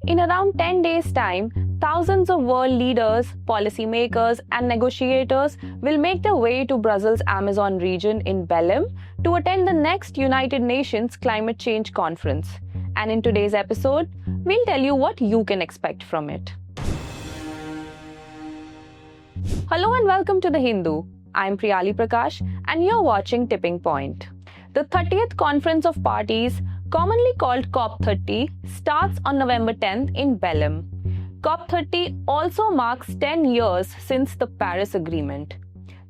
In around 10 days' time, thousands of world leaders, policymakers, and negotiators will make their way to Brazil's Amazon region in Belem to attend the next United Nations Climate Change Conference. And in today's episode, we'll tell you what you can expect from it. Hello and welcome to The Hindu. I'm Priyali Prakash and you're watching Tipping Point. The 30th Conference of Parties, commonly called COP30, starts on November 10th in Belem. COP30 also marks 10 years since the Paris Agreement.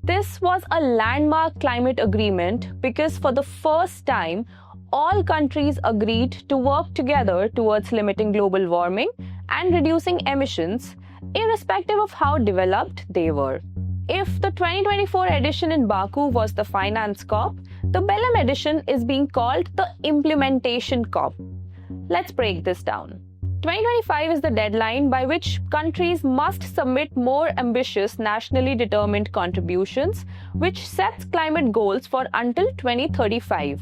This was a landmark climate agreement because for the first time, all countries agreed to work together towards limiting global warming and reducing emissions, irrespective of how developed they were. If the 2024 edition in Baku was the Finance COP, the Belem edition is being called the Implementation COP. Let's break this down. 2025 is the deadline by which countries must submit more ambitious nationally determined contributions, which sets climate goals for until 2035.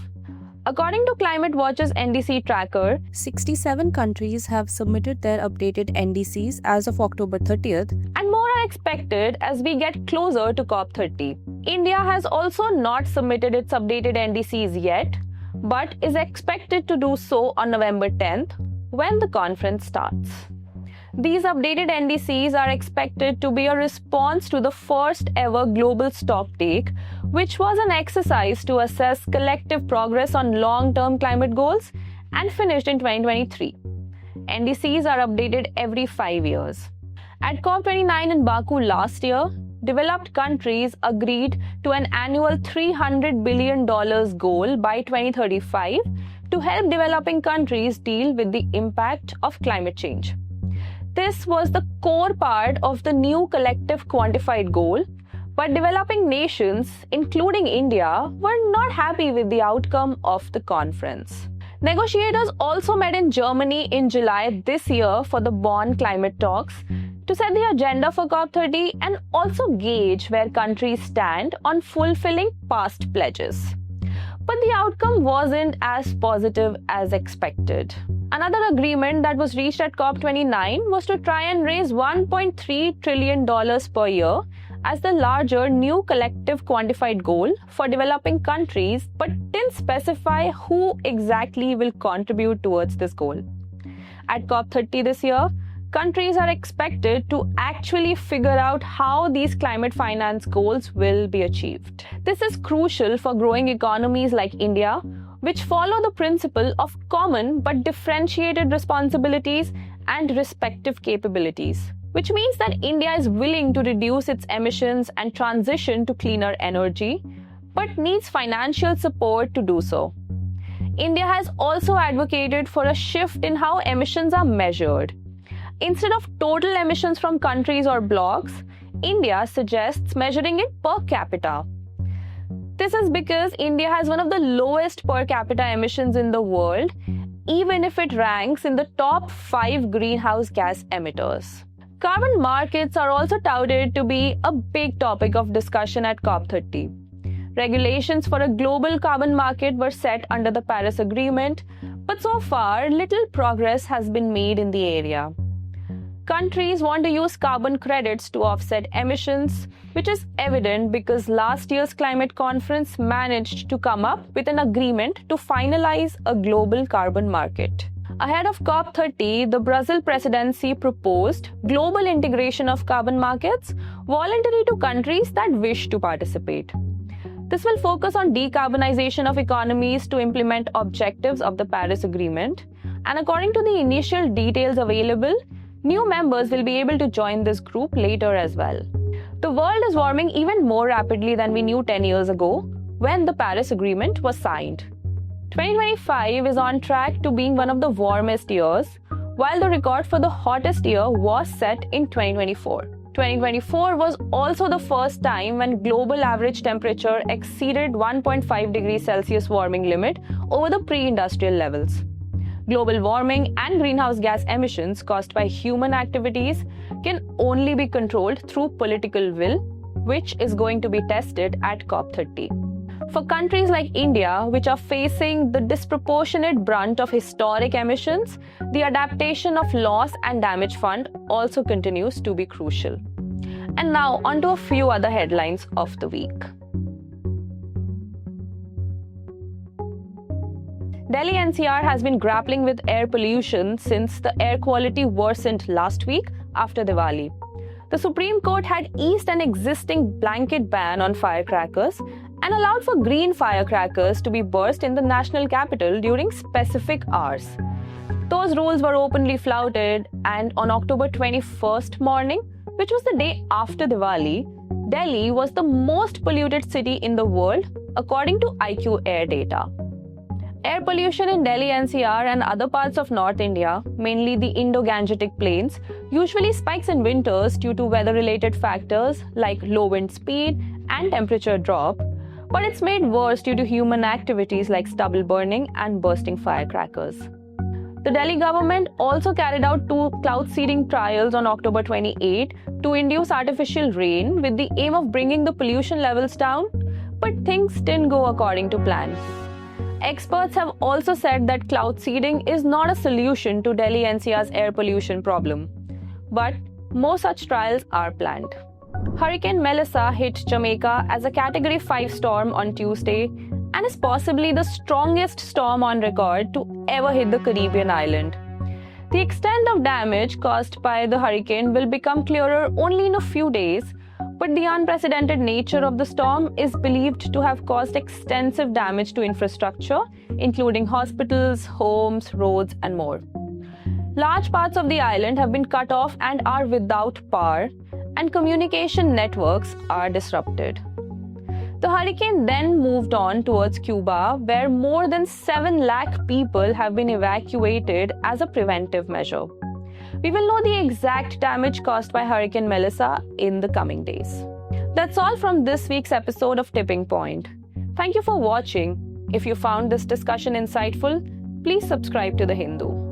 According to Climate Watch's NDC tracker, 67 countries have submitted their updated NDCs as of October 30th, and more are expected as we get closer to COP30. India has also not submitted its updated NDCs yet, but is expected to do so on November 10th, when the conference starts. These updated NDCs are expected to be a response to the first ever global stocktake, which was an exercise to assess collective progress on long-term climate goals and finished in 2023. NDCs are updated every 5 years. At COP29 in Baku last year, developed countries agreed to an annual $300 billion goal by 2035 to help developing countries deal with the impact of climate change. This was the core part of the new collective quantified goal, but developing nations, including India, were not happy with the outcome of the conference. Negotiators also met in Germany in July this year for the Bonn climate talks to set the agenda for COP30 and also gauge where countries stand on fulfilling past pledges. But the outcome wasn't as positive as expected. Another agreement that was reached at COP29 was to try and raise $1.3 trillion per year as the larger new collective quantified goal for developing countries, but didn't specify who exactly will contribute towards this goal. At COP30 this year, countries are expected to actually figure out how these climate finance goals will be achieved. This is crucial for growing economies like India, which follow the principle of common but differentiated responsibilities and respective capabilities, which means that India is willing to reduce its emissions and transition to cleaner energy, but needs financial support to do so. India has also advocated for a shift in how emissions are measured. Instead of total emissions from countries or blocks, India suggests measuring it per capita. This is because India has one of the lowest per capita emissions in the world, even if it ranks in the top 5 greenhouse gas emitters. Carbon markets are also touted to be a big topic of discussion at COP30. Regulations for a global carbon market were set under the Paris Agreement, but so far little progress has been made in the area. Countries want to use carbon credits to offset emissions, which is evident because last year's climate conference managed to come up with an agreement to finalize a global carbon market. Ahead of COP30, the Brazil presidency proposed global integration of carbon markets voluntary to countries that wish to participate. This will focus on decarbonization of economies to implement objectives of the Paris Agreement, and according to the initial details available, new members will be able to join this group later as well. The world is warming even more rapidly than we knew 10 years ago when the Paris Agreement was signed. 2025 is on track to being one of the warmest years, while the record for the hottest year was set in 2024. 2024 was also the first time when global average temperature exceeded 1.5 degrees Celsius warming limit over the pre-industrial levels. Global warming and greenhouse gas emissions caused by human activities can only be controlled through political will, which is going to be tested at COP30. For countries like India, which are facing the disproportionate brunt of historic emissions, the adaptation of loss and damage fund also continues to be crucial. And now, on to a few other headlines of the week. Delhi NCR has been grappling with air pollution since the air quality worsened last week after Diwali. The Supreme Court had eased an existing blanket ban on firecrackers and allowed for green firecrackers to be burst in the national capital during specific hours. Those rules were openly flouted, and on October 21st morning, which was the day after Diwali, Delhi was the most polluted city in the world according to IQ Air data. Air pollution in Delhi NCR and other parts of North India, mainly the Indo-Gangetic Plains, usually spikes in winters due to weather-related factors like low wind speed and temperature drop, but it's made worse due to human activities like stubble burning and bursting firecrackers. The Delhi government also carried out 2 cloud seeding trials on October 28 to induce artificial rain with the aim of bringing the pollution levels down, but things didn't go according to plan. Experts have also said that cloud seeding is not a solution to Delhi NCR's air pollution problem, but more such trials are planned. Hurricane Melissa hit Jamaica as a Category 5 storm on Tuesday and is possibly the strongest storm on record to ever hit the Caribbean island. The extent of damage caused by the hurricane will become clearer only in a few days, but the unprecedented nature of the storm is believed to have caused extensive damage to infrastructure, including hospitals, homes, roads, and more. Large parts of the island have been cut off and are without power, and communication networks are disrupted. The hurricane then moved on towards Cuba, where more than 7 lakh people have been evacuated as a preventive measure. We will know the exact damage caused by Hurricane Melissa in the coming days. That's all from this week's episode of Tipping Point. Thank you for watching. If you found this discussion insightful, please subscribe to The Hindu.